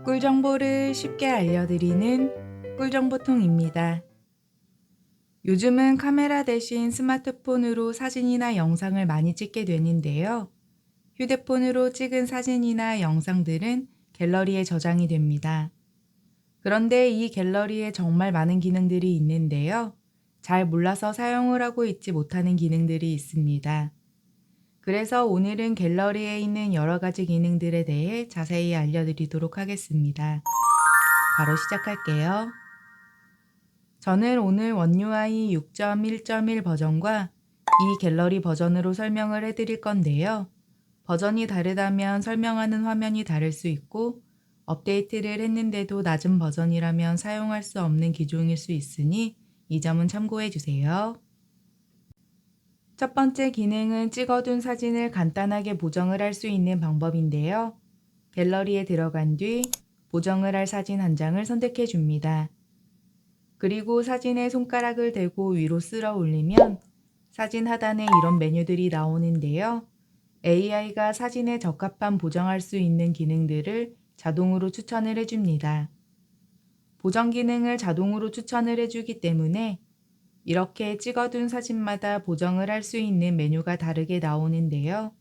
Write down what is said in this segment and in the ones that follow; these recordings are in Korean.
꿀 정보를 쉽게 알려드리는 꿀정보통입니다. 요즘은 카메라 대신 스마트폰으로 사진이나 영상을 많이 찍게 되는데요. 휴대폰으로 찍은 사진이나 영상들은 갤러리에 저장이 됩니다. 그런데 이 갤러리에 정말 많은 기능들이 있는데요. 잘 몰라서 사용을 하고 있지 못하는 기능들이 있습니다. 그래서 오늘은 갤러리에 있는 여러 가지 기능들에 대해 자세히 알려드리도록 하겠습니다. 바로 시작할게요. 저는 오늘 원UI 6.1.1 버전과 이 갤러리 버전으로 설명을 해드릴 건데요. 버전이 다르다면 설명하는 화면이 다를 수 있고 업데이트를 했는데도 낮은 버전이라면 사용할 수 없는 기종일 수 있으니 이 점은 참고해 주세요. 첫 번째 기능은 찍어둔 사진을 간단하게 보정을 할 수 있는 방법인데요. 갤러리에 들어간 뒤 보정을 할 사진 한 장을 선택해 줍니다. 그리고 사진에 손가락을 대고 위로 쓸어 올리면 사진 하단에 이런 메뉴들이 나오는데요. AI가 사진에 적합한 보정할 수 있는 기능들을 자동으로 추천을 해줍니다. 보정 기능을 자동으로 추천을 해주기 때문에 이렇게 찍어둔 사진마다 보정을 할 수 있는 메뉴가 다르게 나오는데요.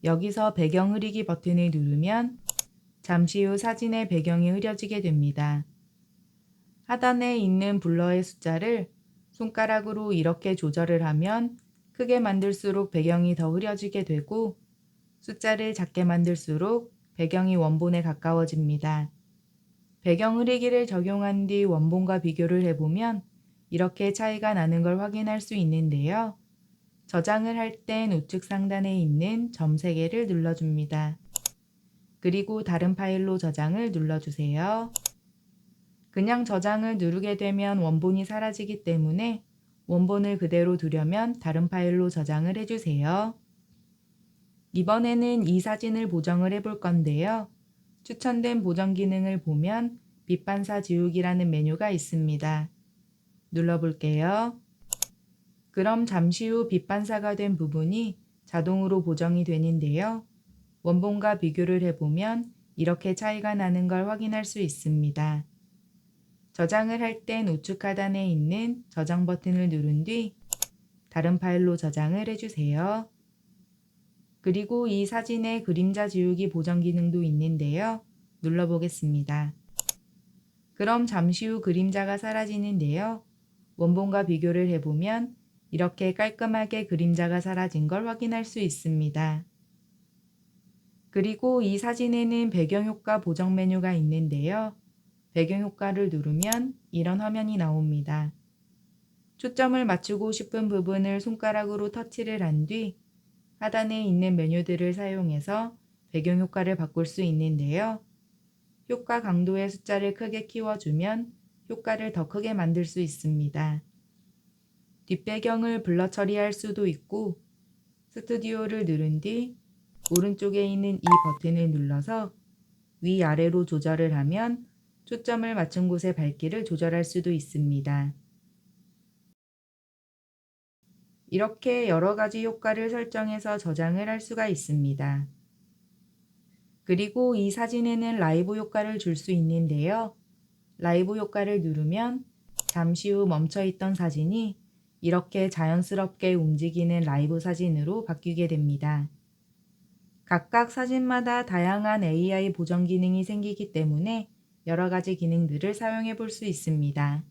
여기서 배경 흐리기 버튼을 누르면 잠시 후 사진의 배경이 흐려지게 됩니다. 하단에 있는 블러의 숫자를 손가락으로 이렇게 조절을 하면 크게 만들수록 배경이 더 흐려지게 되고 숫자를 작게 만들수록 배경이 원본에 가까워집니다. 배경 흐리기를 적용한 뒤 원본과 비교를 해보면 이렇게 차이가 나는 걸 확인할 수 있는데요. 저장을 할 땐 우측 상단에 있는 점 3개를 눌러줍니다. 그리고 다른 파일로 저장을 눌러주세요. 그냥 저장을 누르게 되면 원본이 사라지기 때문에 원본을 그대로 두려면 다른 파일로 저장을 해주세요. 이번에는 이 사진을 보정을 해볼 건데요. 추천된 보정 기능을 보면 빛 반사 지우기라는 메뉴가 있습니다. 눌러볼게요. 그럼 잠시 후 빛 반사가 된 부분이 자동으로 보정이 되는데요. 원본과 비교를 해보면 이렇게 차이가 나는 걸 확인할 수 있습니다. 저장을 할 땐 우측 하단에 있는 저장 버튼을 누른 뒤 다른 파일로 저장을 해주세요. 그리고 이 사진에 그림자 지우기 보정 기능도 있는데요. 눌러보겠습니다. 그럼 잠시 후 그림자가 사라지는데요. 원본과 비교를 해보면 이렇게 깔끔하게 그림자가 사라진 걸 확인할 수 있습니다. 그리고 이 사진에는 배경효과 보정 메뉴가 있는데요. 배경효과를 누르면 이런 화면이 나옵니다. 초점을 맞추고 싶은 부분을 손가락으로 터치를 한 뒤 하단에 있는 메뉴들을 사용해서 배경효과를 바꿀 수 있는데요. 효과 강도의 숫자를 크게 키워주면 효과를 더 크게 만들 수 있습니다. 뒷배경을 블러 처리할 수도 있고 스튜디오를 누른 뒤 오른쪽에 있는 이 버튼을 눌러서 위아래로 조절을 하면 초점을 맞춘 곳의 밝기를 조절할 수도 있습니다. 이렇게 여러 가지 효과를 설정해서 저장을 할 수가 있습니다. 그리고 이 사진에는 라이브 효과를 줄 수 있는데요. 라이브 효과를 누르면 잠시 후 멈춰있던 사진이 이렇게 자연스럽게 움직이는 라이브 사진으로 바뀌게 됩니다. 각각 사진마다 다양한 AI 보정 기능이 생기기 때문에 여러 가지 기능들을 사용해 볼 수 있습니다.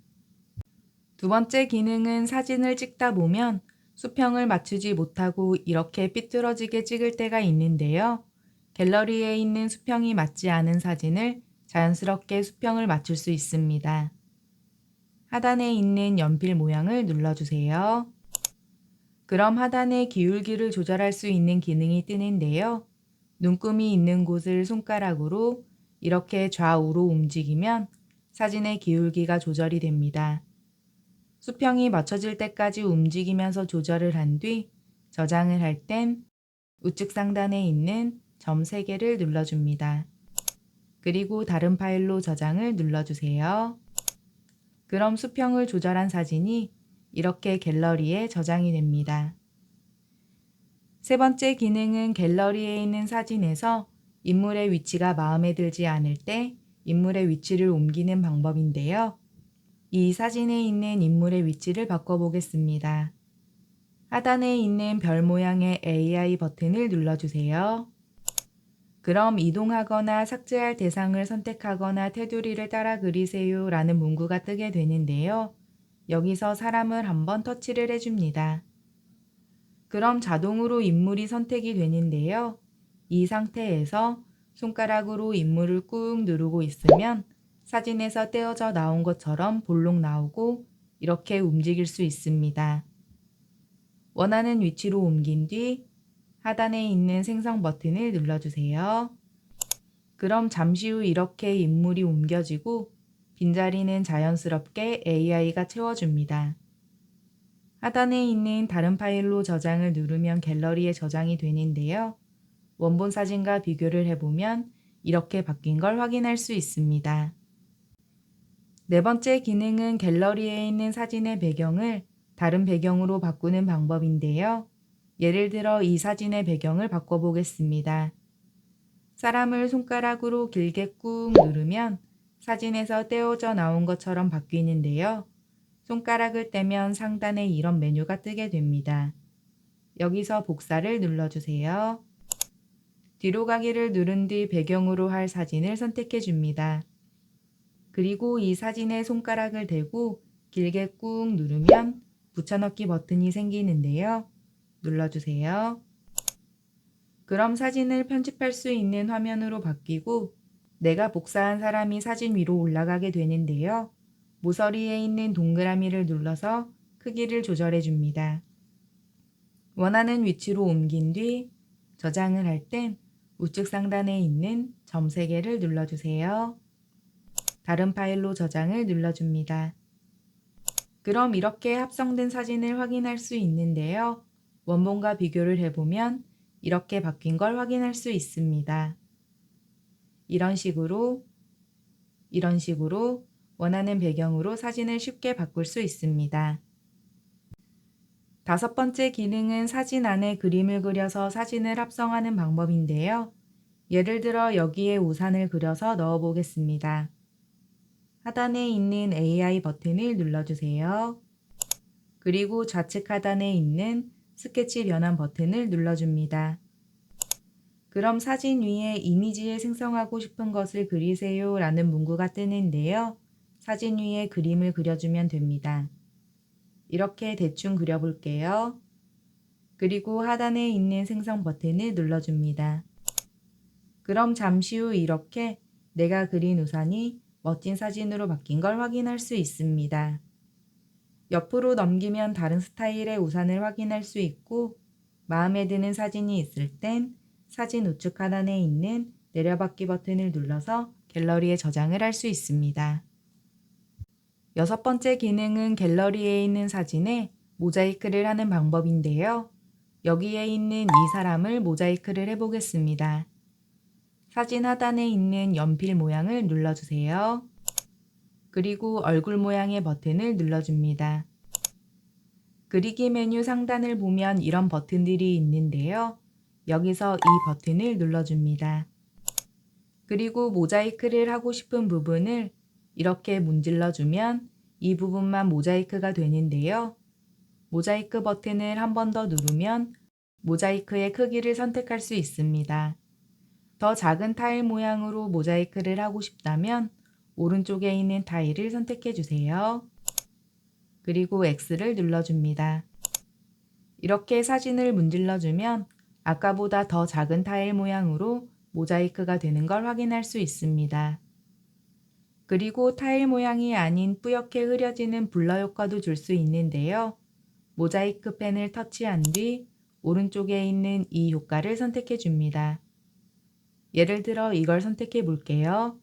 두 번째 기능은 사진을 찍다 보면 수평을 맞추지 못하고 이렇게 삐뚤어지게 찍을 때가 있는데요. 갤러리에 있는 수평이 맞지 않은 사진을 자연스럽게 수평을 맞출 수 있습니다. 하단에 있는 연필 모양을 눌러주세요. 그럼 하단에 기울기를 조절할 수 있는 기능이 뜨는데요. 눈금이 있는 곳을 손가락으로 이렇게 좌우로 움직이면 사진의 기울기가 조절이 됩니다. 수평이 맞춰질 때까지 움직이면서 조절을 한 뒤 저장을 할 땐 우측 상단에 있는 점 3개를 눌러줍니다. 그리고 다른 파일로 저장을 눌러주세요. 그럼 수평을 조절한 사진이 이렇게 갤러리에 저장이 됩니다. 세 번째 기능은 갤러리에 있는 사진에서 인물의 위치가 마음에 들지 않을 때 인물의 위치를 옮기는 방법인데요. 이 사진에 있는 인물의 위치를 바꿔보겠습니다. 하단에 있는 별 모양의 AI 버튼을 눌러주세요. 그럼 이동하거나 삭제할 대상을 선택하거나 테두리를 따라 그리세요 라는 문구가 뜨게 되는데요. 여기서 사람을 한번 터치를 해줍니다. 그럼 자동으로 인물이 선택이 되는데요. 이 상태에서 손가락으로 인물을 꾹 누르고 있으면 사진에서 떼어져 나온 것처럼 볼록 나오고 이렇게 움직일 수 있습니다. 원하는 위치로 옮긴 뒤 하단에 있는 생성 버튼을 눌러주세요. 그럼 잠시 후 이렇게 인물이 옮겨지고 빈자리는 자연스럽게 AI가 채워줍니다. 하단에 있는 다른 파일로 저장을 누르면 갤러리에 저장이 되는데요. 원본 사진과 비교를 해보면 이렇게 바뀐 걸 확인할 수 있습니다. 네 번째 기능은 갤러리에 있는 사진의 배경을 다른 배경으로 바꾸는 방법인데요. 예를 들어 이 사진의 배경을 바꿔보겠습니다. 사람을 손가락으로 길게 꾹 누르면 사진에서 떼어져 나온 것처럼 바뀌는데요. 손가락을 떼면 상단에 이런 메뉴가 뜨게 됩니다. 여기서 복사를 눌러주세요. 뒤로 가기를 누른 뒤 배경으로 할 사진을 선택해 줍니다. 그리고 이 사진에 손가락을 대고 길게 꾹 누르면 붙여넣기 버튼이 생기는데요. 눌러주세요. 그럼 사진을 편집할 수 있는 화면으로 바뀌고 내가 복사한 사람이 사진 위로 올라가게 되는데요. 모서리에 있는 동그라미를 눌러서 크기를 조절해 줍니다. 원하는 위치로 옮긴 뒤 저장을 할 땐 우측 상단에 있는 점 3개를 눌러주세요. 다른 파일로 저장을 눌러줍니다. 그럼 이렇게 합성된 사진을 확인할 수 있는데요. 원본과 비교를 해보면 이렇게 바뀐 걸 확인할 수 있습니다. 이런 식으로 원하는 배경으로 사진을 쉽게 바꿀 수 있습니다. 다섯 번째 기능은 사진 안에 그림을 그려서 사진을 합성하는 방법인데요. 예를 들어 여기에 우산을 그려서 넣어 보겠습니다. 하단에 있는 AI 버튼을 눌러주세요. 그리고 좌측 하단에 있는 스케치 변환 버튼을 눌러줍니다. 그럼 사진 위에 이미지에 생성하고 싶은 것을 그리세요 라는 문구가 뜨는데요. 사진 위에 그림을 그려주면 됩니다. 이렇게 대충 그려볼게요. 그리고 하단에 있는 생성 버튼을 눌러줍니다. 그럼 잠시 후 이렇게 내가 그린 우산이 멋진 사진으로 바뀐 걸 확인할 수 있습니다. 옆으로 넘기면 다른 스타일의 우산을 확인할 수 있고 마음에 드는 사진이 있을 땐 사진 우측 하단에 있는 내려받기 버튼을 눌러서 갤러리에 저장을 할 수 있습니다. 여섯 번째 기능은 갤러리에 있는 사진에 모자이크를 하는 방법인데요. 여기에 있는 이 사람을 모자이크를 해보겠습니다. 사진 하단에 있는 연필 모양을 눌러주세요. 그리고 얼굴 모양의 버튼을 눌러줍니다. 그리기 메뉴 상단을 보면 이런 버튼들이 있는데요. 여기서 이 버튼을 눌러줍니다. 그리고 모자이크를 하고 싶은 부분을 이렇게 문질러주면 이 부분만 모자이크가 되는데요. 모자이크 버튼을 한 번 더 누르면 모자이크의 크기를 선택할 수 있습니다. 더 작은 타일 모양으로 모자이크를 하고 싶다면 오른쪽에 있는 타일을 선택해 주세요. 그리고 X를 눌러줍니다. 이렇게 사진을 문질러주면 아까보다 더 작은 타일 모양으로 모자이크가 되는 걸 확인할 수 있습니다. 그리고 타일 모양이 아닌 뿌옇게 흐려지는 블러 효과도 줄 수 있는데요. 모자이크 펜을 터치한 뒤 오른쪽에 있는 이 효과를 선택해 줍니다. 예를 들어 이걸 선택해 볼게요.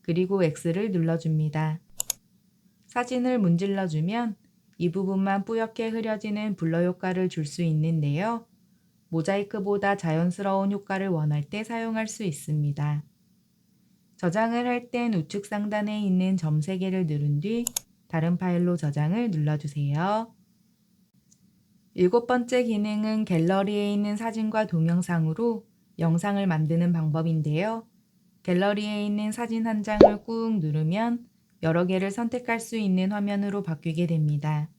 그리고 X를 눌러줍니다. 사진을 문질러주면 이 부분만 뿌옇게 흐려지는 블러 효과를 줄 수 있는데요. 모자이크보다 자연스러운 효과를 원할 때 사용할 수 있습니다. 저장을 할 땐 우측 상단에 있는 점 3개를 누른 뒤 다른 파일로 저장을 눌러주세요. 일곱 번째 기능은 갤러리에 있는 사진과 동영상으로 영상을 만드는 방법인데요. 갤러리에 있는 사진 한 장을 꾹 누르면 여러 개를 선택할 수 있는 화면으로 바뀌게 됩니다.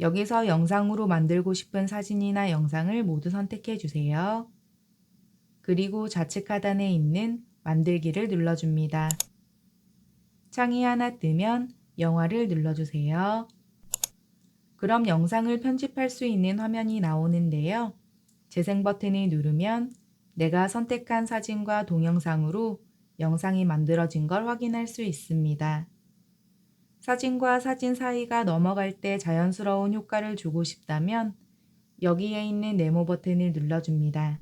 여기서 영상으로 만들고 싶은 사진이나 영상을 모두 선택해 주세요. 그리고 좌측 하단에 있는 만들기를 눌러줍니다. 창이 하나 뜨면 영화를 눌러주세요. 그럼 영상을 편집할 수 있는 화면이 나오는데요. 재생 버튼을 누르면 내가 선택한 사진과 동영상으로 영상이 만들어진 걸 확인할 수 있습니다. 사진과 사진 사이가 넘어갈 때 자연스러운 효과를 주고 싶다면 여기에 있는 네모 버튼을 눌러줍니다.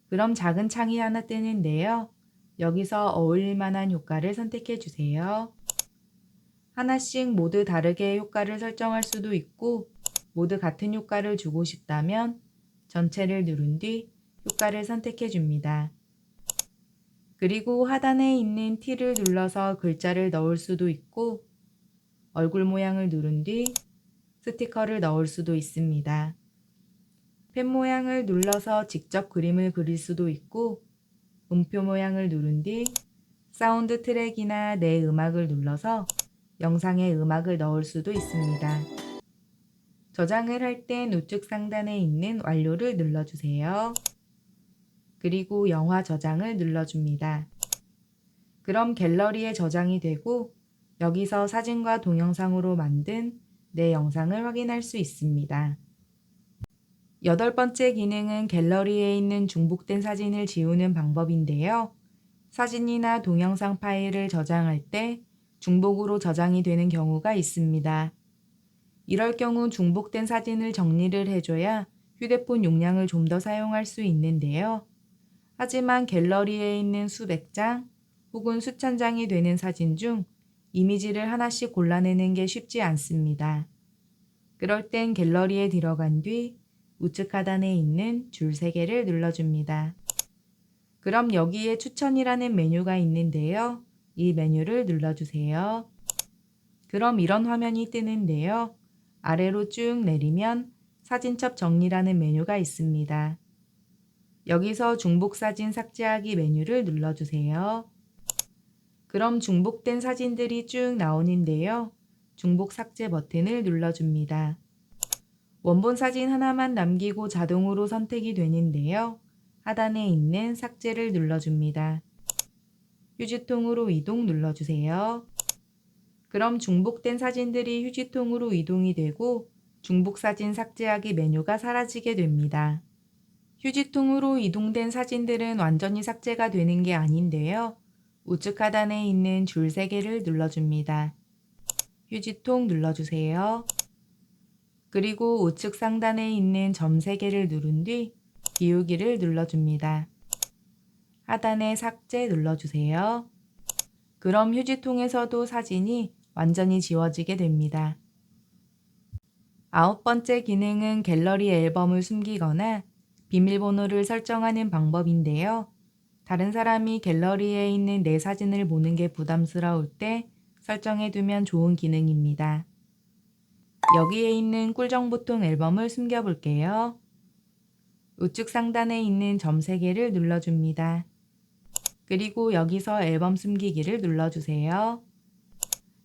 그럼 작은 창이 하나 뜨는데요. 여기서 어울릴 만한 효과를 선택해 주세요. 하나씩 모두 다르게 효과를 설정할 수도 있고 모두 같은 효과를 주고 싶다면 전체를 누른 뒤 효과를 선택해 줍니다. 그리고 하단에 있는 T를 눌러서 글자를 넣을 수도 있고 얼굴 모양을 누른 뒤 스티커를 넣을 수도 있습니다. 펜 모양을 눌러서 직접 그림을 그릴 수도 있고 음표 모양을 누른 뒤 사운드 트랙이나 내 음악을 눌러서 영상에 음악을 넣을 수도 있습니다. 저장을 할 땐 우측 상단에 있는 완료를 눌러주세요. 그리고 영화 저장을 눌러줍니다. 그럼 갤러리에 저장이 되고 여기서 사진과 동영상으로 만든 내 영상을 확인할 수 있습니다. 8번째 기능은 갤러리에 있는 중복된 사진을 지우는 방법인데요. 사진이나 동영상 파일을 저장할 때 중복으로 저장이 되는 경우가 있습니다. 이럴 경우 중복된 사진을 정리를 해줘야 휴대폰 용량을 좀 더 사용할 수 있는데요. 하지만 갤러리에 있는 수백 장 혹은 수천 장이 되는 사진 중 이미지를 하나씩 골라내는 게 쉽지 않습니다. 그럴 땐 갤러리에 들어간 뒤 우측 하단에 있는 줄 3개를 눌러줍니다. 그럼 여기에 추천이라는 메뉴가 있는데요. 이 메뉴를 눌러주세요. 그럼 이런 화면이 뜨는데요. 아래로 쭉 내리면 사진첩 정리라는 메뉴가 있습니다. 여기서 중복 사진 삭제하기 메뉴를 눌러주세요. 그럼 중복된 사진들이 쭉 나오는데요. 중복 삭제 버튼을 눌러줍니다. 원본 사진 하나만 남기고 자동으로 선택이 되는데요. 하단에 있는 삭제를 눌러줍니다. 휴지통으로 이동 눌러주세요. 그럼 중복된 사진들이 휴지통으로 이동이 되고 중복 사진 삭제하기 메뉴가 사라지게 됩니다. 휴지통으로 이동된 사진들은 완전히 삭제가 되는 게 아닌데요. 우측 하단에 있는 줄 3개를 눌러줍니다. 휴지통 눌러주세요. 그리고 우측 상단에 있는 점 3개를 누른 뒤 비우기를 눌러줍니다. 하단에 삭제 눌러주세요. 그럼 휴지통에서도 사진이 완전히 지워지게 됩니다. 9번째 기능은 갤러리 앨범을 숨기거나 비밀번호를 설정하는 방법인데요. 다른 사람이 갤러리에 있는 내 사진을 보는 게 부담스러울 때 설정해두면 좋은 기능입니다. 여기에 있는 꿀정보통 앨범을 숨겨볼게요. 우측 상단에 있는 점 3개를 눌러줍니다. 그리고 여기서 앨범 숨기기를 눌러주세요.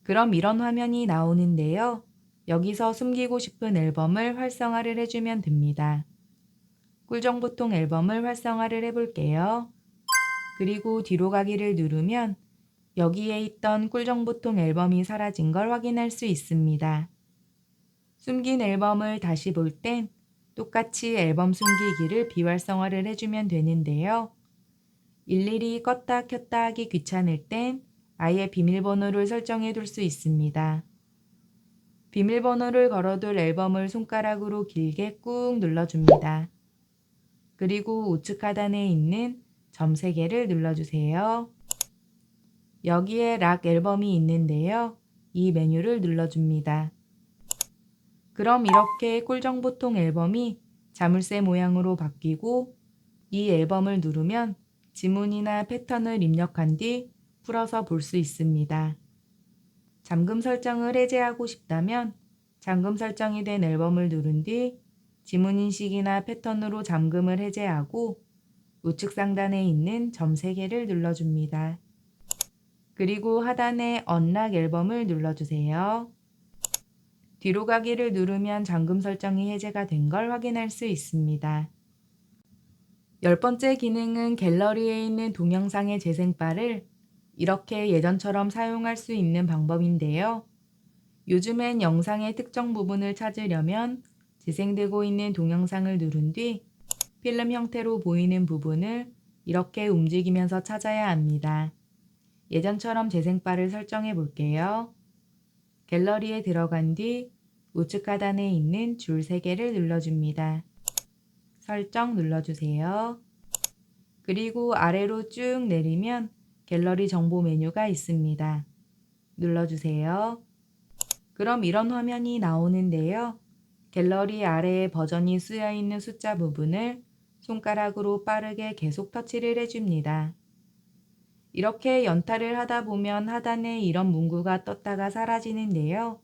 그럼 이런 화면이 나오는데요. 여기서 숨기고 싶은 앨범을 활성화를 해주면 됩니다. 꿀정보통 앨범을 활성화를 해볼게요. 그리고 뒤로 가기를 누르면 여기에 있던 꿀정보통 앨범이 사라진 걸 확인할 수 있습니다. 숨긴 앨범을 다시 볼 땐 똑같이 앨범 숨기기를 비활성화를 해주면 되는데요. 일일이 껐다 켰다 하기 귀찮을 땐 아예 비밀번호를 설정해 둘 수 있습니다. 비밀번호를 걸어둘 앨범을 손가락으로 길게 꾹 눌러줍니다. 그리고 우측 하단에 있는 점 3개를 눌러주세요. 여기에 락 앨범이 있는데요. 이 메뉴를 눌러줍니다. 그럼 이렇게 꿀정보통 앨범이 자물쇠 모양으로 바뀌고 이 앨범을 누르면 지문이나 패턴을 입력한 뒤 풀어서 볼 수 있습니다. 잠금 설정을 해제하고 싶다면 잠금 설정이 된 앨범을 누른 뒤 지문 인식이나 패턴으로 잠금을 해제하고 우측 상단에 있는 점 3개를 눌러줍니다. 그리고 하단에 언락 앨범을 눌러주세요. 뒤로 가기를 누르면 잠금 설정이 해제가 된 걸 확인할 수 있습니다. 10번째 기능은 갤러리에 있는 동영상의 재생바를 이렇게 예전처럼 사용할 수 있는 방법인데요. 요즘엔 영상의 특정 부분을 찾으려면 재생되고 있는 동영상을 누른 뒤 필름 형태로 보이는 부분을 이렇게 움직이면서 찾아야 합니다. 예전처럼 재생바를 설정해 볼게요. 갤러리에 들어간 뒤 우측 하단에 있는 줄 3개를 눌러줍니다. 설정 눌러주세요. 그리고 아래로 쭉 내리면 갤러리 정보 메뉴가 있습니다. 눌러주세요. 그럼 이런 화면이 나오는데요. 갤러리 아래에 버전이 쓰여 있는 숫자 부분을 손가락으로 빠르게 계속 터치를 해줍니다. 이렇게 연타를 하다 보면 하단에 이런 문구가 떴다가 사라지는데요.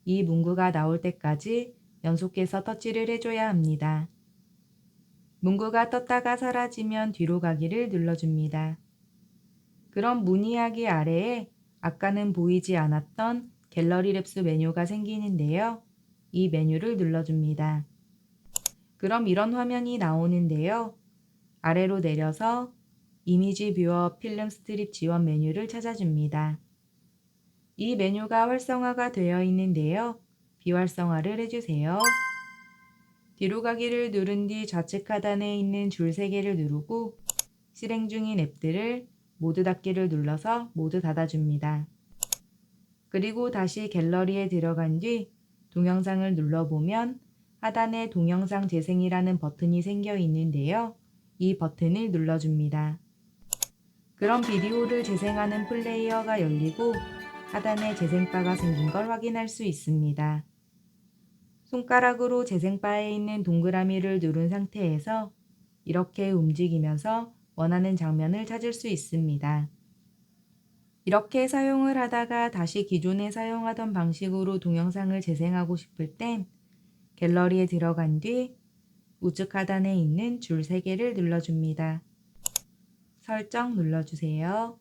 이 문구가 나올 때까지 연속해서 터치를 해줘야 합니다. 문구가 떴다가 사라지면 뒤로 가기를 눌러줍니다. 그럼 문의하기 아래에 아까는 보이지 않았던 갤러리 랩스 메뉴가 생기는데요. 이 메뉴를 눌러줍니다. 그럼 이런 화면이 나오는데요. 아래로 내려서 이미지 뷰어 필름 스트립 지원 메뉴를 찾아줍니다. 이 메뉴가 활성화가 되어 있는데요. 비활성화를 해주세요. 뒤로 가기를 누른 뒤 좌측 하단에 있는 줄 3개를 누르고 실행 중인 앱들을 모두 닫기를 눌러서 모두 닫아줍니다. 그리고 다시 갤러리에 들어간 뒤 동영상을 눌러보면 하단에 동영상 재생이라는 버튼이 생겨 있는데요. 이 버튼을 눌러줍니다. 그럼 비디오를 재생하는 플레이어가 열리고 하단에 재생바가 생긴 걸 확인할 수 있습니다. 손가락으로 재생바에 있는 동그라미를 누른 상태에서 이렇게 움직이면서 원하는 장면을 찾을 수 있습니다. 이렇게 사용을 하다가 다시 기존에 사용하던 방식으로 동영상을 재생하고 싶을 땐 갤러리에 들어간 뒤 우측 하단에 있는 줄 3개를 눌러줍니다. 설정 눌러주세요.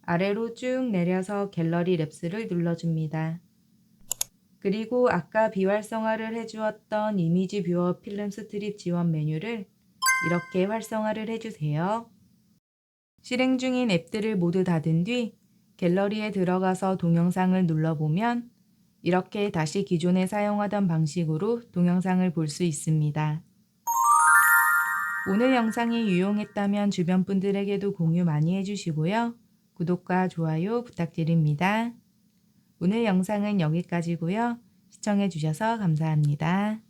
아래로 쭉 내려서 갤러리 랩스를 눌러줍니다. 그리고 아까 비활성화를 해주었던 이미지 뷰어 필름 스트립 지원 메뉴를 이렇게 활성화를 해주세요. 실행 중인 앱들을 모두 닫은 뒤 갤러리에 들어가서 동영상을 눌러보면 이렇게 다시 기존에 사용하던 방식으로 동영상을 볼 수 있습니다. 오늘 영상이 유용했다면 주변 분들에게도 공유 많이 해주시고요. 구독과 좋아요 부탁드립니다. 오늘 영상은 여기까지고요. 시청해주셔서 감사합니다.